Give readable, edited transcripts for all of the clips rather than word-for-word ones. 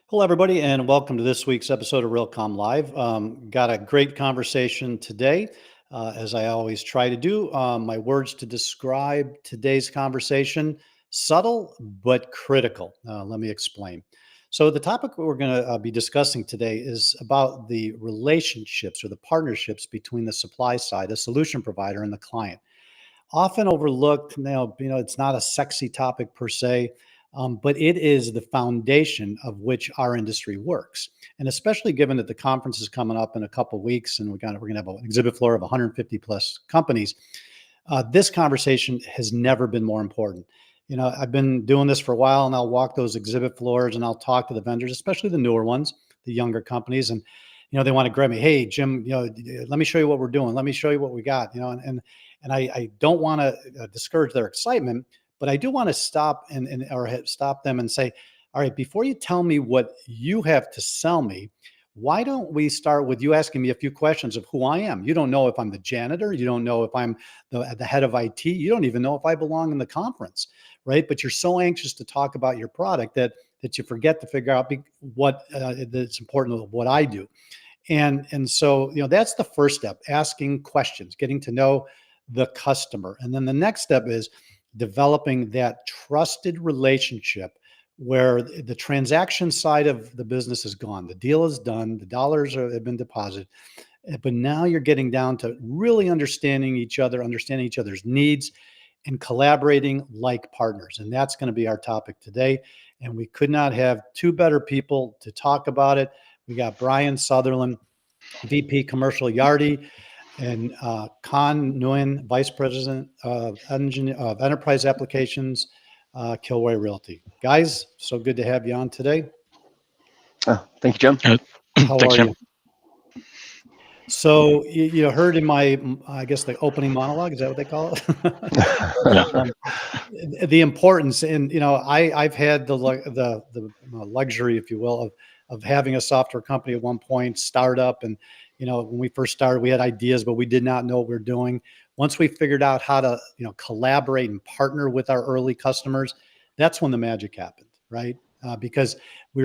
Hello, everybody, and welcome to this week's episode of Realcomm Live. Got a great conversation today, as I always try to do. My words to describe today's conversation: subtle but critical. Let me explain. So, the topic we're going to be discussing today is about the relationships or the partnerships between the supply side, a solution provider, and the client. Often overlooked. It's not a sexy topic per se, but it is the foundation of which our industry works. And especially given that the conference is coming up in a couple of weeks, and we're going to have an exhibit floor of 150 plus companies. This conversation has never been more important. I've been doing this for a while, and I'll walk those exhibit floors and I'll talk to the vendors, especially the newer ones, the younger companies, and they want to grab me. Hey, Jim, let me show you what we're doing. Let me show you what we got. And I don't want to discourage their excitement, but I do want to stop stop them and say, all right, before you tell me what you have to sell me, why don't we start with you asking me a few questions of who I am? You don't know if I'm the janitor. You don't know if I'm the head of IT. You don't even know if I belong in the conference, right? But you're so anxious to talk about your product that you forget to figure out what that's important of what I do. And so, that's the first step: asking questions, getting to know the customer. And then the next step is developing that trusted relationship where the transaction side of the business is gone. The deal is done. The dollars have been deposited. But now you're getting down to really understanding each other, understanding each other's needs, and collaborating like partners. And that's going to be our topic today. And we could not have two better people to talk about it. We got Brian Sutherland, VP Commercial Yardi, and Khanh Nguyen, Vice President of Enterprise Applications, Kilroy Realty. Guys, so good to have you on today. Thank you, Jim. How Thanks, are Jim. you? So you heard in my, I guess, the opening monologue, is that what they call it? The importance, and I've had the luxury, if you will, of having a software company at one point, startup, and when we first started, we had ideas, but we did not know what we were doing. Once we figured out how to collaborate and partner with our early customers, that's when the magic happened, right? Because we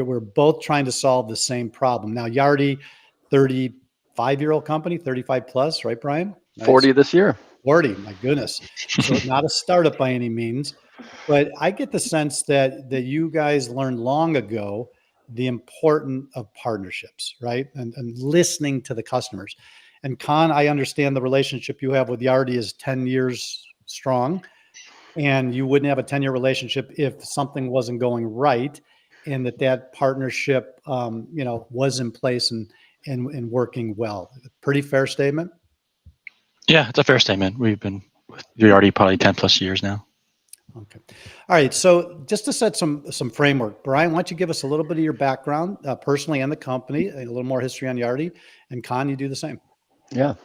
were both trying to solve the same problem. Now, Yardi, 35-year-old company, 35 plus, right, Brian? Nice. 40 this year. 40, my goodness. So not a startup by any means, but I get the sense that you guys learned long ago the importance of partnerships, right? And listening to the customers. And Khanh, I understand the relationship you have with Yardi is 10 years strong, and you wouldn't have a 10-year relationship if something wasn't going right, and that partnership, was in place and working well. Pretty fair statement? Yeah, it's a fair statement. We've been with Yardi probably 10 plus years now. Okay. All right. So just to set some framework, Brian, why don't you give us a little bit of your background, personally and the company, a little more history on Yardi, and Khanh, you do the same. Yeah,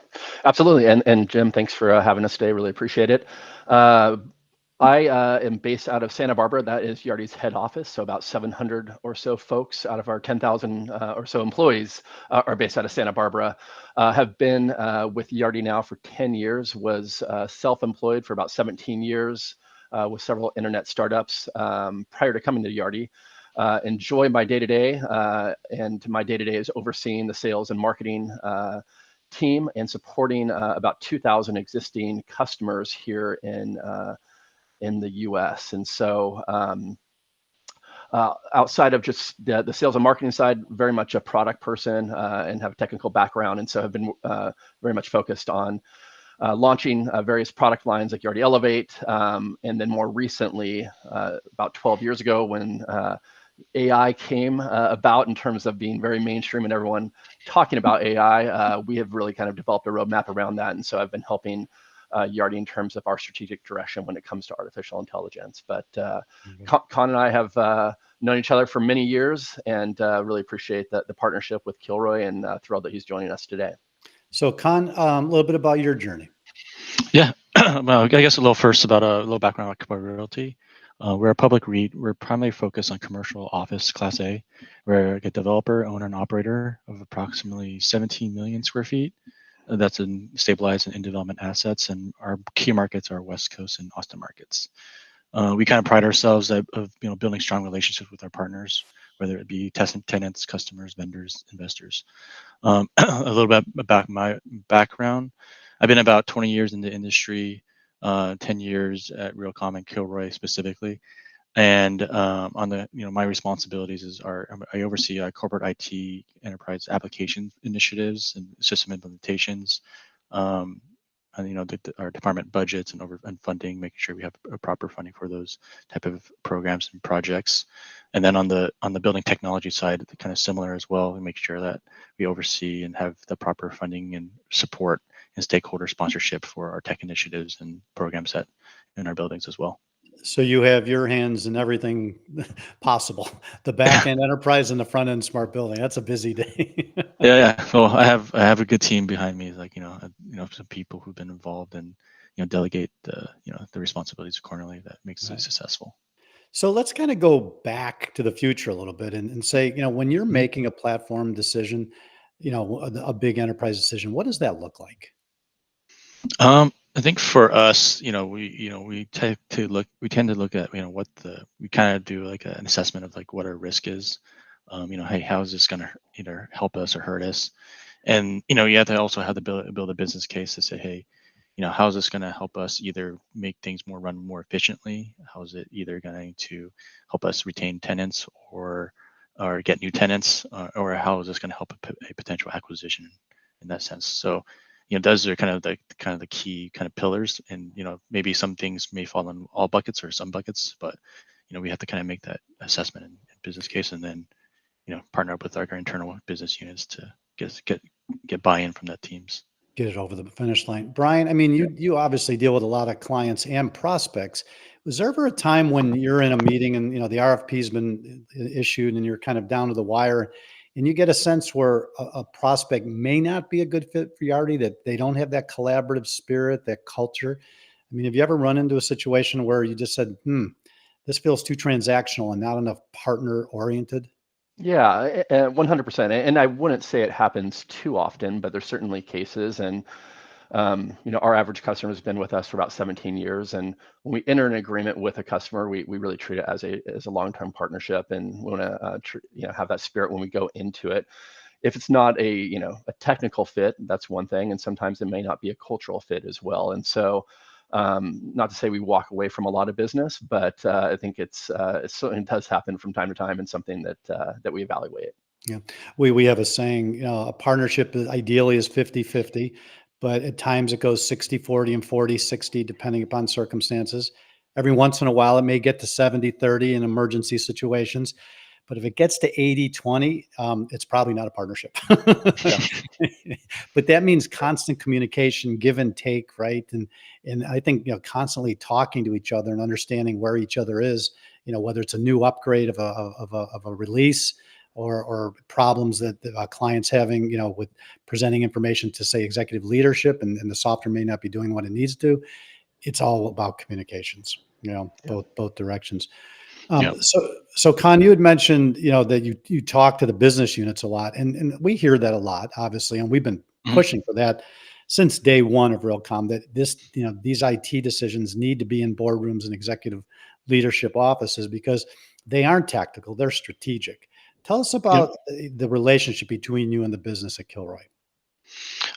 absolutely. And Jim, thanks for having us today. Really appreciate it. I am based out of Santa Barbara. That is Yardi's head office. So about 700 or so folks out of our 10,000 or so employees are based out of Santa Barbara. Have been with Yardi now for 10 years, was self-employed for about 17 years with several internet startups prior to coming to Yardi. Enjoy my day-to-day, and my day-to-day is overseeing the sales and marketing team and supporting about 2,000 existing customers here in the U.S. And so outside of just the sales and marketing side, very much a product person and have a technical background. And so have been very much focused on launching various product lines like Yardi Elevate. And then more recently, about 12 years ago, when AI came about in terms of being very mainstream and everyone talking about AI, we have really kind of developed a roadmap around that. And so I've been helping Yardi in terms of our strategic direction when it comes to artificial intelligence. But Khanh and I have known each other for many years, and really appreciate the partnership with Kilroy, and thrilled that he's joining us today. So Khanh, a little bit about your journey. Yeah, well, I guess a little background on Kilroy Realty. We're a public REIT. We're primarily focused on commercial office Class A. We're a developer, owner, and operator of approximately 17 million square feet. That's in stabilized and in development assets, and our key markets are West Coast and Austin markets. We kind of pride ourselves of building strong relationships with our partners, whether it be tenants, customers, vendors, investors. A little bit about my background. I've been about 20 years in the industry, 10 years at Realcomm and Kilroy specifically. And on the, my responsibilities I oversee corporate IT enterprise application initiatives and system implementations, um, and our department budgets and funding, making sure we have a proper funding for those type of programs and projects. And then on the building technology side, kind of similar as well. We make sure that we oversee and have the proper funding and support and stakeholder sponsorship for our tech initiatives and programs that in our buildings as well. So you have your hands in everything possible, the back end enterprise and the front end smart building. That's a busy day. Yeah. Well, I have a good team behind me, like some people who've been involved and delegate the responsibilities accordingly. That makes it successful. So let's kind of go back to the future a little bit and say, when you're Mhm. making a platform decision, a big enterprise decision, what does that look like? I think for us, we tend to look at, we kind of do like an assessment of like what our risk is. Hey, how is this going to either help us or hurt us? And, you have to also have to build a business case to say, hey, how is this going to help us either make things run more efficiently? How is it either going to help us retain tenants or get new tenants, or how is this going to help a potential acquisition in that sense? So, those are kind of the key kind of pillars, and maybe some things may fall in all buckets or some buckets, but we have to kind of make that assessment and business case, and then partner up with our internal business units to get buy-in from that teams. Get it over the finish line. Brian, I mean, you obviously deal with a lot of clients and prospects. Was there ever a time when you're in a meeting and the RFP's been issued and you're kind of down to the wire, and you get a sense where a prospect may not be a good fit for Yardi, that they don't have that collaborative spirit, that culture? I mean, have you ever run into a situation where you just said, this feels too transactional and not enough partner oriented? Yeah, 100%. And I wouldn't say it happens too often, but there's certainly cases. And our average customer has been with us for about 17 years. And when we enter an agreement with a customer, we really treat it as a long-term partnership, and we want to have that spirit when we go into it. If it's not a technical fit, that's one thing, and sometimes it may not be a cultural fit as well. And so, not to say we walk away from a lot of business, but I think it certainly does happen from time to time, and something that we evaluate. Yeah. We have a saying, a partnership ideally is 50-50, but at times it goes 60-40 and 40-60, depending upon circumstances. Every once in a while, it may get to 70-30 in emergency situations. But if it gets to 80-20, it's probably not a partnership. Yeah. But that means constant communication, give and take, right? And I think constantly talking to each other and understanding where each other is. Whether it's a new upgrade of a release, or problems that the client's having, with presenting information to, say, executive leadership, and the software may not be doing what it needs to. It's all about communications, Yeah. both directions. Yeah. So Khanh, you had mentioned, that you talk to the business units a lot, and we hear that a lot, obviously, and we've been Mhm. pushing for that since day one of Realcomm, that these IT decisions need to be in boardrooms and executive leadership offices, because they aren't tactical, they're strategic. Tell us Yep. about the relationship between you and the business at Kilroy.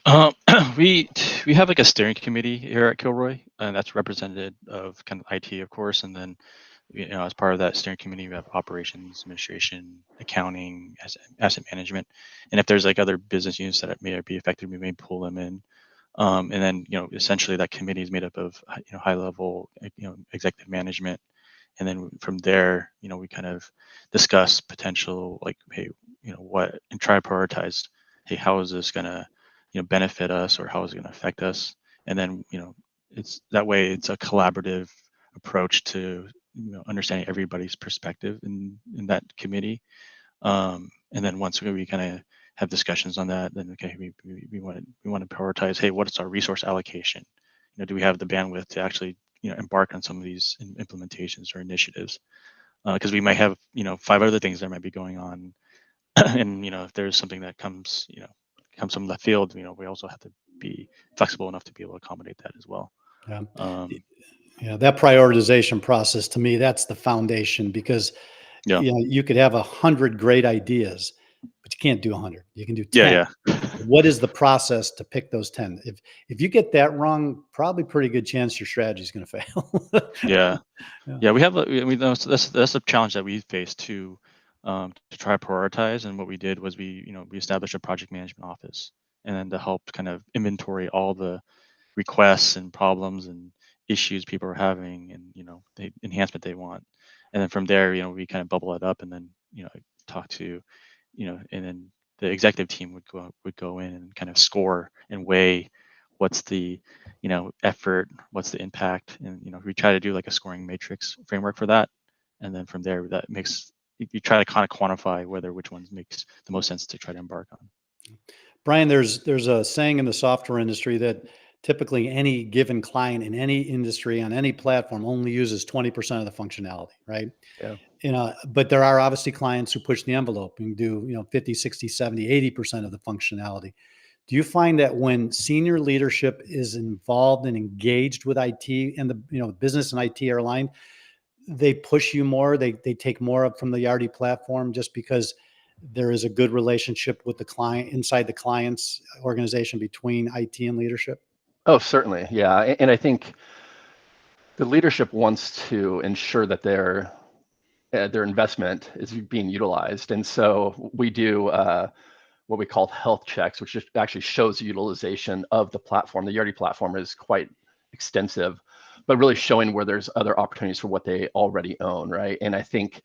Um, we we have like a steering committee here at Kilroy, and that's representative of kind of IT, of course, and then as part of that steering committee, we have operations, administration, accounting, asset management, and if there's like other business units that may be affected, we may pull them in. And then essentially that committee is made up of high level executive management, and then from there we kind of discuss potential, like, hey, what, and try to prioritize, hey, how is this going to benefit us, or how is it going to affect us? And then it's that way, it's a collaborative approach to understanding everybody's perspective in that committee. And then once we kind of have discussions on that, then okay, we want to prioritize, hey, what is our resource allocation? Do we have the bandwidth to actually embark on some of these implementations or initiatives? Because we might have 5 other things that might be going on, and if there's something that comes from left field, we also have to be flexible enough to be able to accommodate that as well. Yeah. Um, Yeah, that prioritization process, to me, that's the foundation, because Yeah. You could have 100 great ideas, but you can't do 100. You can do Yeah. 10. Yeah. What is the process to pick those 10? If you get that wrong, probably pretty good chance your strategy is going to fail. Yeah. Yeah. Yeah. We have that's a challenge that we face to try to prioritize. And what we did was we established a project management office, and then to help kind of inventory all the requests and problems and issues people are having, and the enhancement they want. And then from there, we kind of bubble it up, and then talk to and then the executive team would go in and kind of score and weigh what's the effort, what's the impact, and we try to do like a scoring matrix framework for that. And then from there, that makes you try to kind of quantify which ones makes the most sense to try to embark on. Brian, there's a saying in the software industry that typically any given client in any industry on any platform only uses 20% of the functionality, right? Yeah. But there are obviously clients who push the envelope and do 50, 60, 70, 80% of the functionality. Do you find that when senior leadership is involved and engaged with IT, and the business and IT are aligned, they push you more, they take more up from the Yardi platform just because there is a good relationship with the client inside the client's organization between IT and leadership? Oh, certainly. Yeah. And I think the leadership wants to ensure that their investment is being utilized. And so we do what we call health checks, which just actually shows the utilization of the platform. The Yardi platform is quite extensive, but really showing where there's other opportunities for what they already own, right? And I think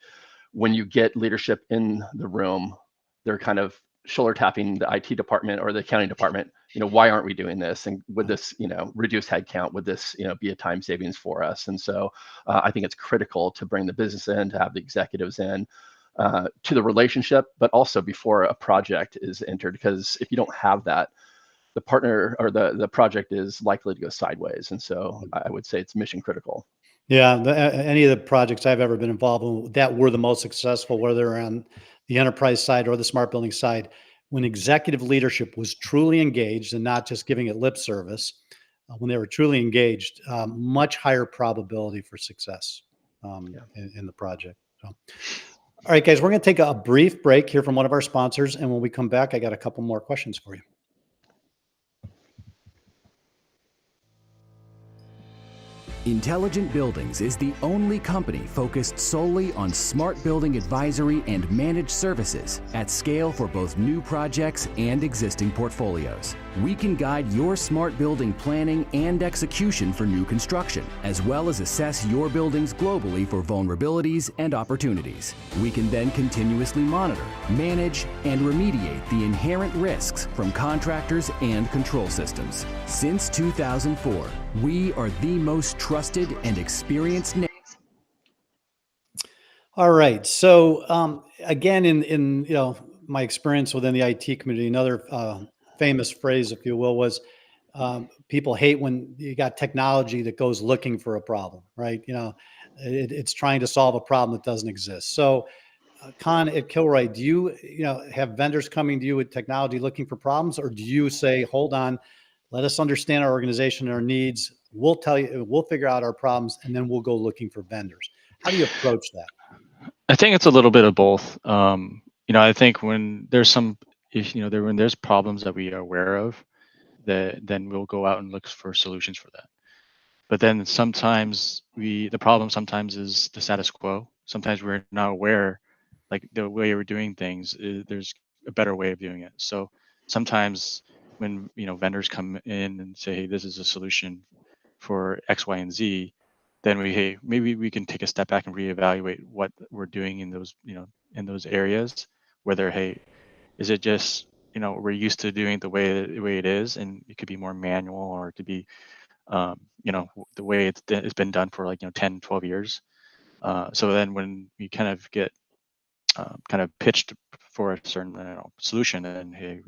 when you get leadership in the room, they're kind of shoulder tapping the IT department or the accounting department. Why aren't we doing this? And would this, reduce headcount? Would this, be a time savings for us? And so I think it's critical to bring the business in, to have the executives in, to the relationship, but also before a project is entered, because if you don't have that, the partner or the project is likely to go sideways. And so I would say it's mission critical. Yeah, any of the projects I've ever been involved in that were the most successful, whether on the enterprise side or the smart building side, when executive leadership was truly engaged and not just giving it lip service, when they were truly engaged, much higher probability for success Yeah. in the project. So, all right, guys, we're going to take a brief break here from one of our sponsors. And when we come back, I got a couple more questions for you. Intelligent Buildings is the only company focused solely on smart building advisory and managed services at scale for both new projects and existing portfolios. We can guide your smart building planning and execution for new construction, as well as assess your buildings globally for vulnerabilities and opportunities. We can then continuously monitor, manage, and remediate the inherent risks from contractors and control systems. Since 2004, we are the most trusted and experienced name. All right. So again, in my experience within the IT community, another famous phrase, if you will, was people hate when you got technology that goes looking for a problem, right? It's trying to solve a problem that doesn't exist. So, Khanh, at Kilroy, do you have vendors coming to you with technology looking for problems, or do you say, hold on, let us understand our organization and our needs. We'll tell you, we'll figure out our problems, and then we'll go looking for vendors. How do you approach that? I think it's a little bit of both. I think when there's when there's problems that we are aware of, then we'll go out and look for solutions for that. But then sometimes the problem sometimes is the status quo. Sometimes we're not aware, like the way we're doing things, there's a better way of doing it. So sometimes when vendors come in and say, hey, this is a solution for X, Y, and Z, then hey, maybe we can take a step back and reevaluate what we're doing in those areas. Whether, hey, is it just we're used to doing it the way it is, and it could be more manual, or it could be the way it's been done for like 10, 12 years. So then when we kind of get kind of pitched for a certain solution, and hey,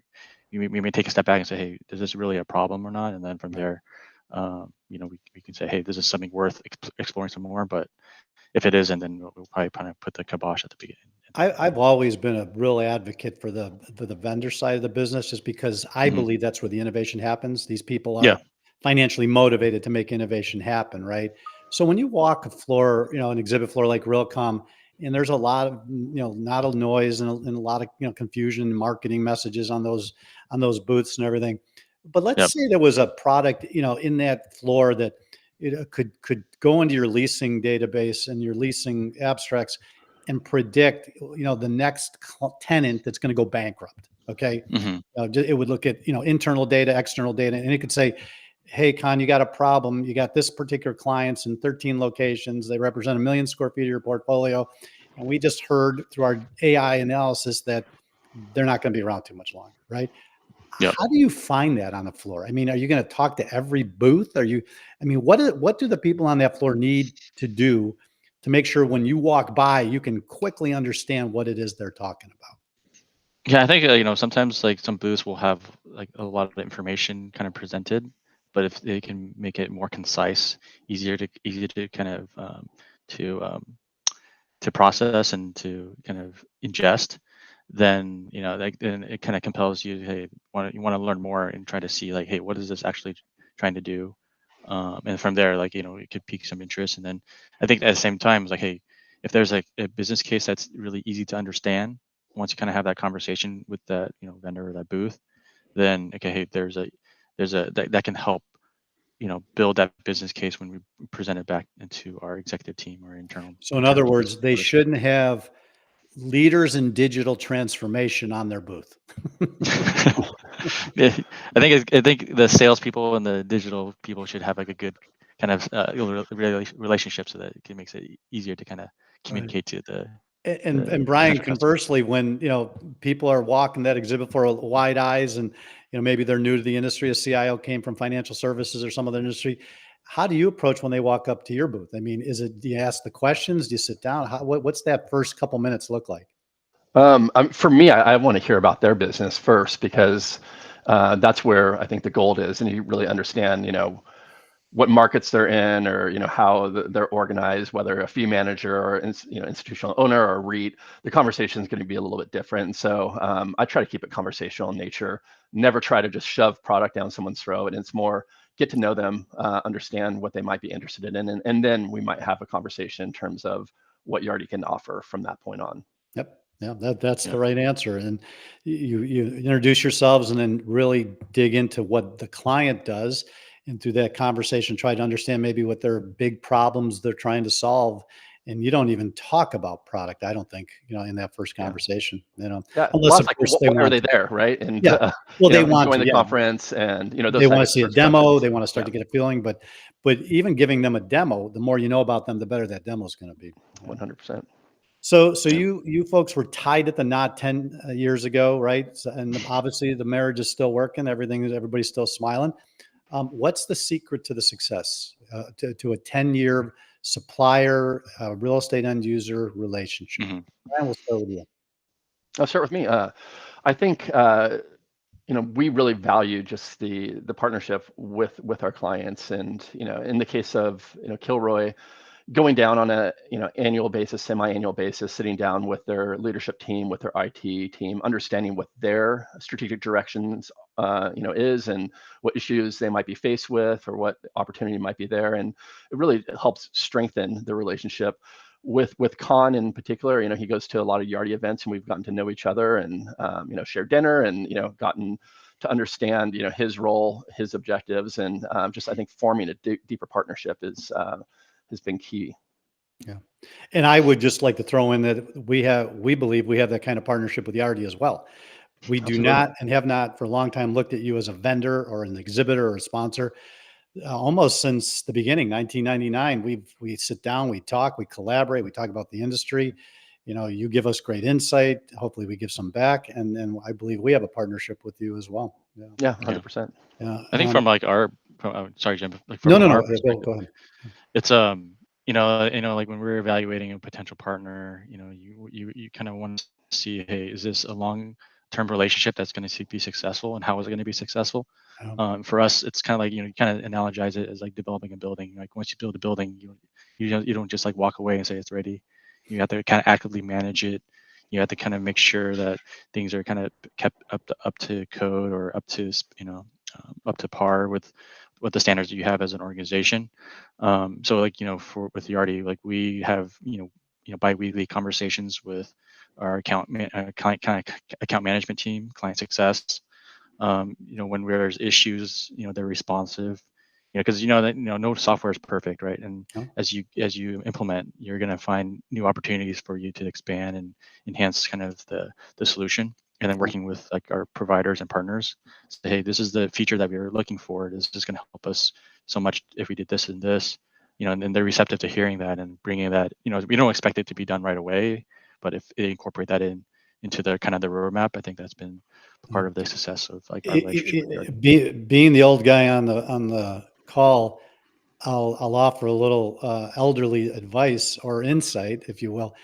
we may take a step back and say, hey, is this really a problem or not? And then from there, we can say, hey, this is something worth exploring some more. But if it isn't, then we'll probably kind of put the kibosh at the beginning. I've always been a real advocate for the vendor side of the business, just because I believe that's where the innovation happens. These people are Yeah. financially motivated to make innovation happen, right? So when you walk a floor, an exhibit floor like Realcomm, and there's a lot of not a noise and a lot of confusion and marketing messages on those booths and everything. But let's Yep. say there was a product in that floor that it could go into your leasing database and your leasing abstracts and predict the next tenant that's going to go bankrupt. Okay. Hmm. It would look at internal data, external data, and it could say, hey, Khanh, you got a problem. You got this particular clients in 13 locations. They represent 1 million square feet of your portfolio. And we just heard through our AI analysis that they're not going to be around too much longer, right? Yep. How do you find that on the floor? I mean, are you going to talk to every booth? What do the people on that floor need to do to make sure when you walk by, you can quickly understand what it is they're talking about? Yeah, I think sometimes like some booths will have like a lot of information kind of presented, but if they can make it more concise, easier to kind of to um, to process and to kind of ingest, then then it kind of compels you, hey, you want to learn more and try to see like, hey, what is this actually trying to do? And from there, like it could pique some interest. And then I think at the same time, it's like, hey, if there's like a business case that's really easy to understand, once you kind of have that conversation with that vendor or that booth, then okay, hey, there's a that can help build that business case when we present it back into our executive team or So in other business words, they leadership. shouldn't have leaders in digital transformation on their booth. Yeah, I think the salespeople and the digital people should have like a good kind of relationship, so that it makes it easier to kind of Right. communicate to the And Brian, potential customer. conversely, when people are walking that exhibit for wide eyes, and maybe they're new to the industry, a CIO came from financial services or some other industry, how do you approach when they walk up to your booth? I mean, do you ask the questions? Do you sit down? What's that first couple minutes look like? For me, I want to hear about their business first, because that's where I think the gold is, and you really understand, what markets they're in, or how they're organized, whether a fee manager or institutional owner or a REIT. The conversation is going to be a little bit different. So I try to keep it conversational in nature. Never try to just shove product down someone's throat. And it's more get to know them, understand what they might be interested in, and then we might have a conversation in terms of what Yardi can offer from that point on. Yep. Yeah, that's Yeah. the right answer. And you introduce yourselves and then really dig into what the client does. And through that conversation, try to understand maybe what their big problems they're trying to solve. And you don't even talk about product, I don't think, in that first Yeah. conversation, Yeah. unless Well, of it's like, course they why are want they to. there, right? And Yeah. Well, they want enjoying to, the yeah. conference, and They those want type to of see a first demo. questions. They want to start Yeah, to get a feeling, but even giving them a demo, the more you know about them, the better that demo is going to be. Yeah. 100%. So Yeah. you folks were tied at the knot 10 years ago, right? And obviously the marriage is still working. Everybody's still smiling. What's the secret to the success to a 10-year supplier real estate end user relationship? Mhm. And we'll start with you. I'll start with me. I think we really value just the partnership with our clients, and in the case of Kilroy, going down on a annual basis, semi-annual basis, sitting down with their leadership team, with their IT team, understanding what their strategic directions is, and what issues they might be faced with, or what opportunity might be there, and it really helps strengthen the relationship with Khanh in particular. He goes to a lot of Yardi events, and we've gotten to know each other, and share dinner, and gotten to understand his role, his objectives, and just I think forming a deeper partnership has been key. Yeah. And I would just like to throw in that we believe we have that kind of partnership with Yardi as well. We do Absolutely. not and have not for a long time looked at you as a vendor or an exhibitor or a sponsor. Almost since the beginning, 1999, we sit down, we talk, we collaborate, we talk about the industry. You give us great insight. Hopefully, we give some back, and I believe we have a partnership with you as well. Yeah, Yeah, Yeah. 100%. yeah. I think from like sorry, Jim, like No, no, from no. our Go perspective, ahead. it's like when we're evaluating a potential partner, you kind of want to see, hey, is this a long term relationship that's going to be successful, and how is it going to be successful? For us, it's kind of like you kind of analogize it as like developing a building. Like once you build a building, you don't just like walk away and say it's ready. You have to kind of actively manage it. You have to kind of make sure that things are kind of kept up to code, or up to up to par with what the standards that you have as an organization. So like with Yardi, like we have biweekly conversations with our account management team, client success. When there's issues, they're responsive. Because that no software is perfect, right? And No. as you implement, you're going to find new opportunities for you to expand and enhance kind of the solution. And then working with like our providers and partners, say, hey, this is the feature that we were looking for. This is going to help us so much if we did this and this. And then they're receptive to hearing that and bringing that. We don't expect it to be done right away, but if they incorporate that into the kind of the roadmap, I think that's been part of the success of like our relationship with Yardi. Being the old guy on the call, I'll offer a little elderly advice or insight, if you will,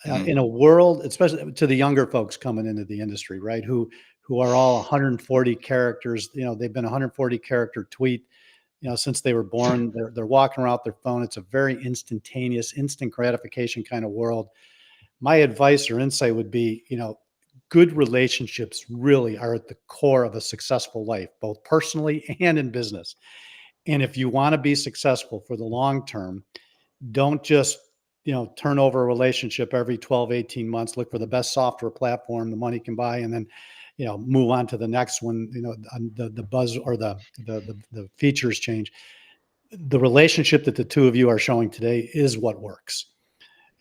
in a world, especially to the younger folks coming into the industry, right? Who are all 140 characters. They've been 140 character tweet, since they were born. They're walking around with their phone. It's a very instantaneous, instant gratification kind of world. My advice or insight would be, good relationships really are at the core of a successful life, both personally and in business. And if you want to be successful for the long term, don't just, turn over a relationship every 12, 18 months, look for the best software platform the money can buy, and then, move on to the next one, the buzz or the features change. The relationship that the two of you are showing today is what works.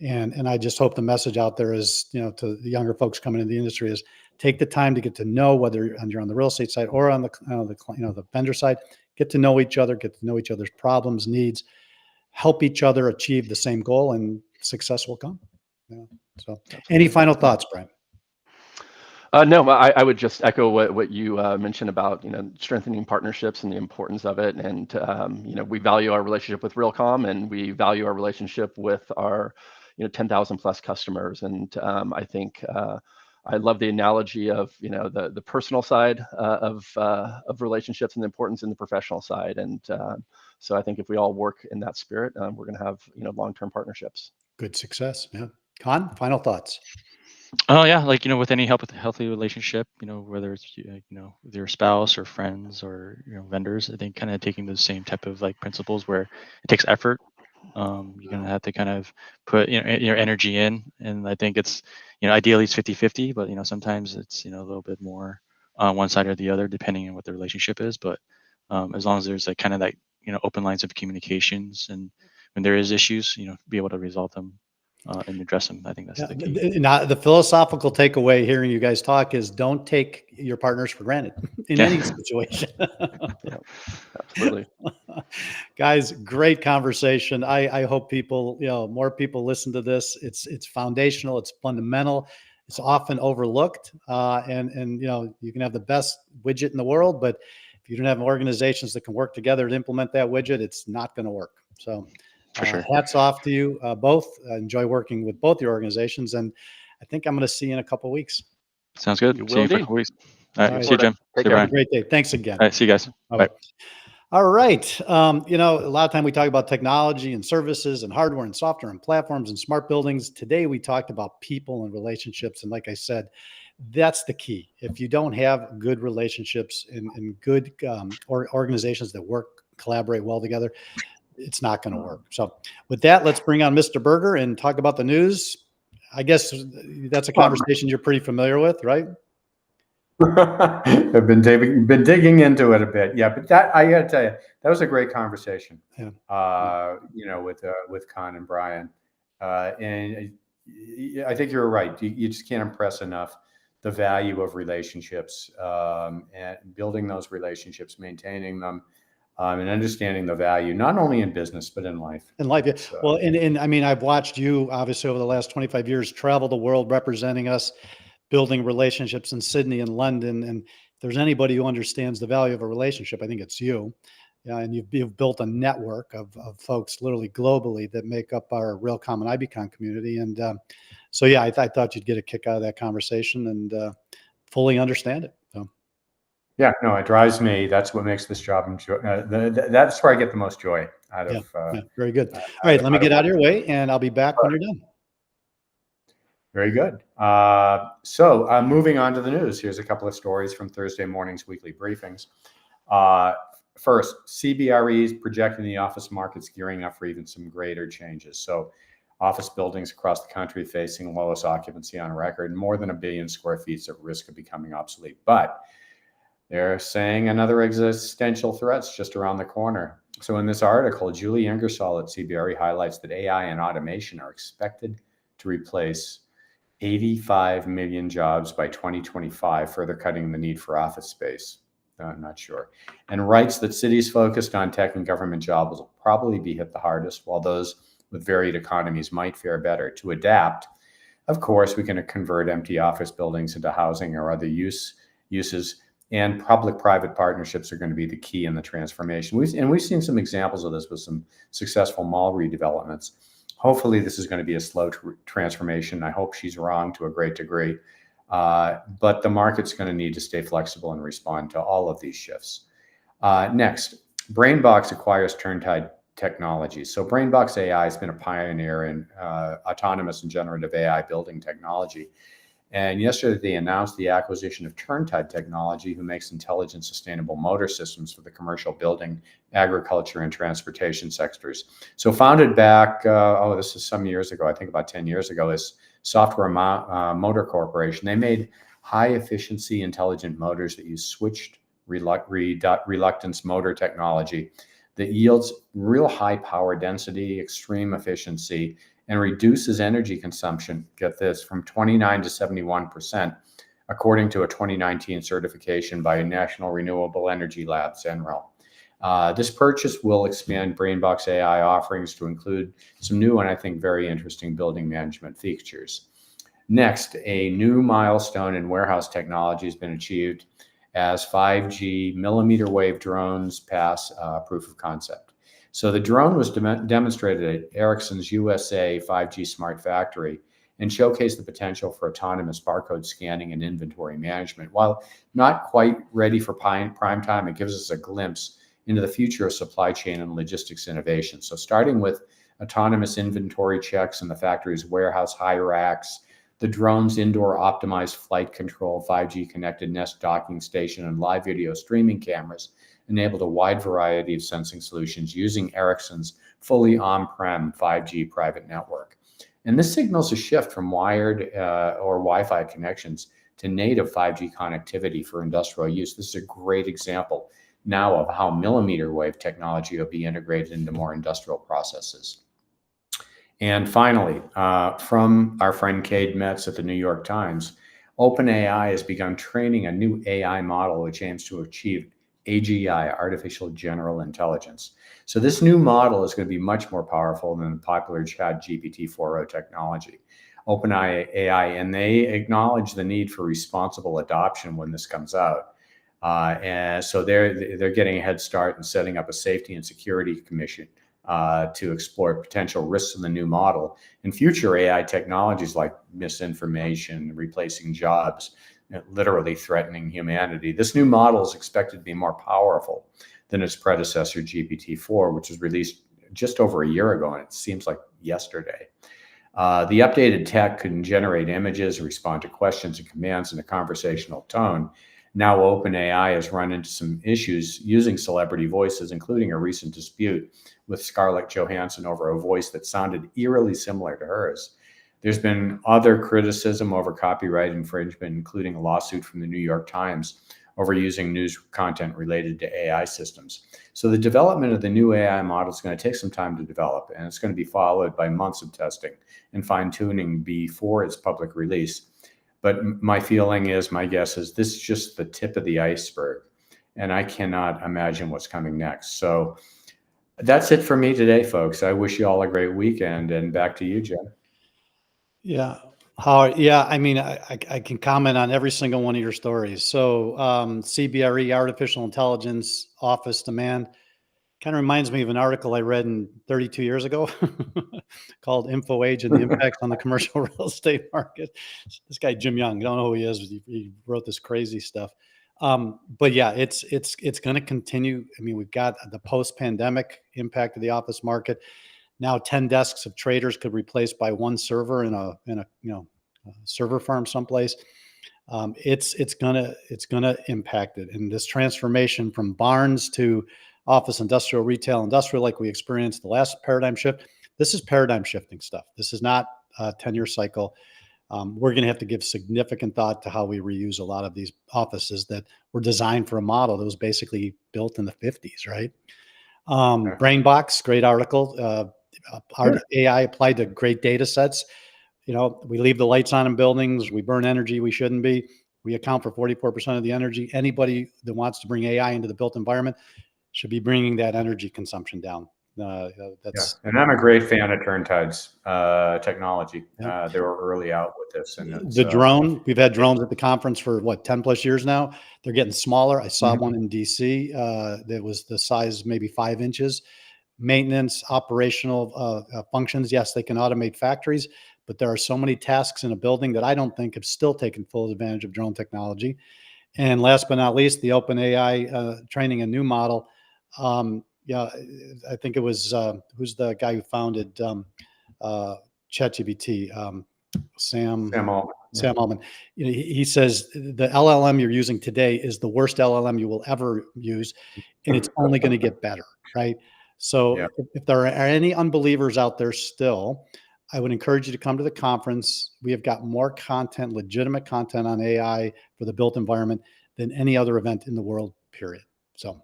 And I just hope the message out there is, to the younger folks coming into the industry, is take the time to get to know, whether you're on the real estate side or on the vendor side, get to know each other, get to know each other's problems, needs, help each other achieve the same goal, and success will come. So any final thoughts, Brian? No, I would just echo what you mentioned about strengthening partnerships and the importance of it. And we value our relationship with Realcomm, and we value our relationship with our 10,000 plus customers. And I think I love the analogy of the personal side of relationships and the importance in the professional side. And so I think if we all work in that spirit, we're going to have long-term partnerships. Good success. Yeah. Khanh, final thoughts? Oh yeah, like with any help with a healthy relationship, whether it's with your spouse or friends or vendors, I think kind of taking those same type of like principles where it takes effort. You're gonna have to kind of put your energy in, and I think it's ideally it's 50-50, but sometimes it's a little bit more on one side or the other depending on what the relationship is. But as long as there's like kind of like open lines of communications, and when there is issues, be able to resolve them. And address them. I think that's the key. Now, the philosophical takeaway hearing you guys talk is don't take your partners for granted in any situation. Yeah, absolutely. Guys, great conversation. I hope people, more people listen to this. It's foundational. It's fundamental. It's often overlooked. And you can have the best widget in the world, but if you don't have organizations that can work together to implement that widget, it's not going to work. So for sure. Hats off to you both. Enjoy working with both your organizations. And I think I'm going to see you in a couple of weeks. Sounds good. See you for a couple weeks. All right. See you, Jim. See you, Brian. Have a great day. Thanks again. All right. See you guys. Bye. All right. A lot of time we talk about technology and services and hardware and software and platforms and smart buildings. Today, we talked about people and relationships. And like I said, that's the key. If you don't have good relationships and good organizations that work, collaborate well together, it's not going to work. So with that, let's bring on Mr. Berger and talk about the news. I guess that's a conversation you're pretty familiar with, right? I've been digging into it a bit. Yeah, but that I got to tell you, that was a great conversation. Yeah. With Khanh and Brian, and I think you're right. You just can't impress enough the value of relationships and building those relationships, maintaining them. And understanding the value, not only in business, but in life. In life, yeah. Well, and I mean, I've watched you, obviously, over the last 25 years, travel the world representing us, building relationships in Sydney and London. And if there's anybody who understands the value of a relationship, I think it's you. Yeah, and you've built a network of folks literally globally that make up our Realcomm and IBCon community. And so, yeah, I thought you'd get a kick out of that conversation and fully understand it. So. Yeah, no, it drives me. That's what makes this job enjoy. That's where I get the most joy out of. Yeah, very good. All right, let me get out of your way, and I'll be back when you're done. Very good. So moving on to the news, here's a couple of stories from Thursday morning's weekly briefings. First, CBRE is projecting the office market's gearing up for even some greater changes. So office buildings across the country facing lowest occupancy on record, and more than 1 billion square feet is at risk of becoming obsolete. But they're saying another existential threat's just around the corner. So in this article, Julie Ingersoll at CBRE highlights that AI and automation are expected to replace 85 million jobs by 2025, further cutting the need for office space. I'm not sure. And writes that cities focused on tech and government jobs will probably be hit the hardest, while those with varied economies might fare better. To adapt, of course, we can convert empty office buildings into housing or other uses, and public-private partnerships are going to be the key in the transformation. We've seen some examples of this with some successful mall redevelopments. Hopefully, this is going to be a slow transformation. I hope she's wrong to a great degree. But the market's going to need to stay flexible and respond to all of these shifts. Next, BrainBox acquires Turntide Technologies. So BrainBox AI has been a pioneer in autonomous and generative AI building technology. And yesterday they announced the acquisition of Turntide Technology, who makes intelligent, sustainable motor systems for the commercial building, agriculture, and transportation sectors. So founded back, this is some years ago, I think about 10 years ago, as Software Motor Corporation. They made high-efficiency intelligent motors that use switched reluctance motor technology that yields real high power density, extreme efficiency, and reduces energy consumption, get this, from 29 to 71%, according to a 2019 certification by National Renewable Energy Lab, NREL. This purchase will expand BrainBox AI offerings to include some new and I think very interesting building management features. Next, a new milestone in warehouse technology has been achieved as 5G millimeter wave drones pass proof of concept. So the drone was demonstrated at Ericsson's USA 5G smart factory and showcased the potential for autonomous barcode scanning and inventory management. While not quite ready for prime time, it gives us a glimpse into the future of supply chain and logistics innovation. So starting with autonomous inventory checks in the factory's warehouse high racks, the drone's indoor optimized flight control, 5G connected Nest docking station, and live video streaming cameras enabled a wide variety of sensing solutions using Ericsson's fully on-prem 5G private network. And this signals a shift from wired or Wi-Fi connections to native 5G connectivity for industrial use. This is a great example now of how millimeter wave technology will be integrated into more industrial processes. And finally, from our friend Cade Metz at the New York Times, OpenAI has begun training a new AI model which aims to achieve AGI, artificial general intelligence. So this new model is going to be much more powerful than the popular ChatGPT 4.0 technology. OpenAI, and they acknowledge the need for responsible adoption when this comes out. And so they're getting a head start in setting up a safety and security commission to explore potential risks in the new model and future AI technologies like misinformation, replacing jobs, literally threatening humanity. This new model is expected to be more powerful than its predecessor, GPT-4, which was released just over a year ago, and it seems like yesterday. The updated tech can generate images, respond to questions and commands in a conversational tone. Now, OpenAI has run into some issues using celebrity voices, including a recent dispute with Scarlett Johansson over a voice that sounded eerily similar to hers. There's been other criticism over copyright infringement, including a lawsuit from the New York Times over using news content related to AI systems. So the development of the new AI model is going to take some time to develop, and it's going to be followed by months of testing and fine-tuning before its public release. But my guess is this is just the tip of the iceberg, and I cannot imagine what's coming next. So that's it for me today, folks. I wish you all a great weekend, and back to you, Jim. Yeah. Howard, yeah, I mean, I can comment on every single one of your stories. So CBRE, artificial intelligence, office demand, kind of reminds me of an article I read 32 years ago called Info Age and the Impacts on the Commercial Real Estate Market. This guy, Jim Young, I don't know who he is, but he wrote this crazy stuff. But yeah, it's going to continue. I mean, we've got the post-pandemic impact of the office market. Now 10 desks of traders could be replaced by one server in a server farm someplace. It's gonna impact it. And this transformation from barns to office, industrial, retail, industrial, like we experienced the last paradigm shift, This is paradigm shifting stuff. This is not a 10-year cycle. We're going to have to give significant thought to how we reuse a lot of these offices that were designed for a model that was basically built in the 50s, right? Brainbox, great article. Our AI applied to great data sets. We leave the lights on in buildings. We burn energy we shouldn't be. We account for 44% of the energy. Anybody that wants to bring AI into the built environment should be bringing that energy consumption down. And I'm a great fan of Turntide's technology. They were early out with this. And the drone, we've had drones at the conference for 10 plus years now. They're getting smaller. I saw one in DC that was the size, maybe 5 inches. Maintenance, operational functions. Yes, they can automate factories, but there are so many tasks in a building that I don't think have still taken full advantage of drone technology. And last but not least, the OpenAI training a new model. I think it was, who's the guy who founded ChatGPT? Sam Altman. He says the LLM you're using today is the worst LLM you will ever use, and it's only going to get better, right? So if there are any unbelievers out there still, I would encourage you to come to the conference. We have got more content, legitimate content on AI for the built environment than any other event in the world, period. So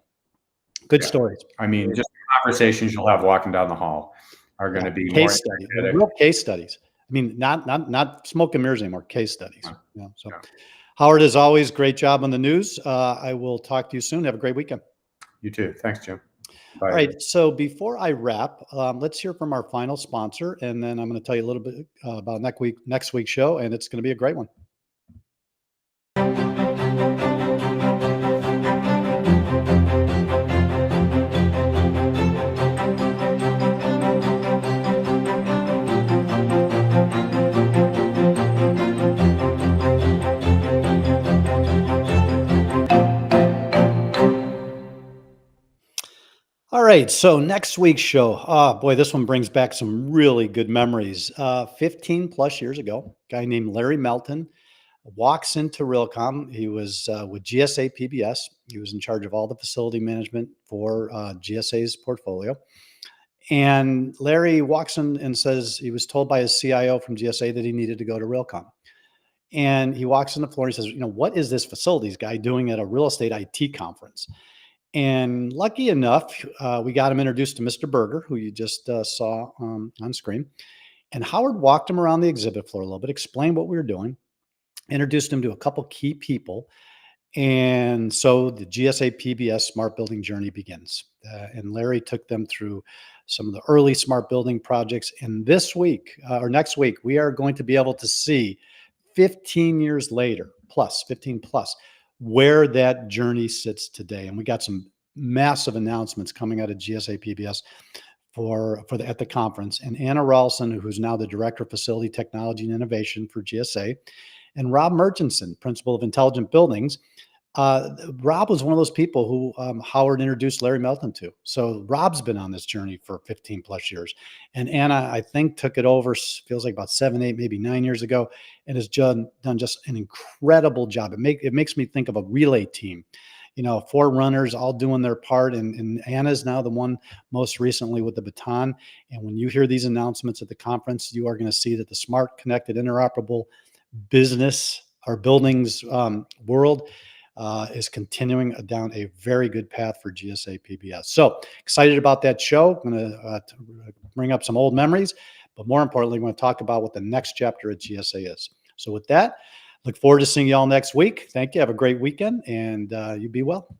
good stories. I mean, just conversations you'll have walking down the hall are going to be case studies, real case studies. I mean, not smoke and mirrors anymore, case studies. Howard, as always, great job on the news. I will talk to you soon. Have a great weekend. You too. Thanks, Jim. Bye. All right. So before I wrap, let's hear from our final sponsor, and then I'm going to tell you a little bit about next week's show, and it's going to be a great one. All right, so next week's show, oh boy, this one brings back some really good memories. 15 plus years ago, a guy named Larry Melton walks into Realcomm. He was with GSA PBS. He was in charge of all the facility management for GSA's portfolio. And Larry walks in and says he was told by his CIO from GSA that he needed to go to Realcomm. And he walks on the floor and he says, what is this facilities guy doing at a real estate IT conference? And lucky enough, we got him introduced to Mr. Berger, who you just saw on screen. And Howard walked him around the exhibit floor a little bit, explained what we were doing, introduced him to a couple key people. And so the GSA PBS smart building journey begins. And Larry took them through some of the early smart building projects. And this week or next week, we are going to be able to see 15 years later, 15 plus, where that journey sits today. And we got some massive announcements coming out of GSA PBS at the conference. And Anna Ralston, who's now the Director of Facility Technology and Innovation for GSA, and Rob Murchison, Principal of Intelligent Buildings. Rob was one of those people who Howard introduced Larry Melton to. So Rob's been on this journey for 15 plus years. And Anna, I think, took it over, feels like about 7, 8, maybe 9 years ago, and has done just an incredible job. It makes me think of a relay team, 4 runners all doing their part. And Anna's now the one most recently with the baton. And when you hear these announcements at the conference, you are going to see that the smart, connected, interoperable business or buildings world is continuing down a very good path for GSA PBS. So excited about that show. I'm going to bring up some old memories, but more importantly, we're going to talk about what the next chapter at GSA is. So with that, look forward to seeing you all next week. Thank you. Have a great weekend, and you be well.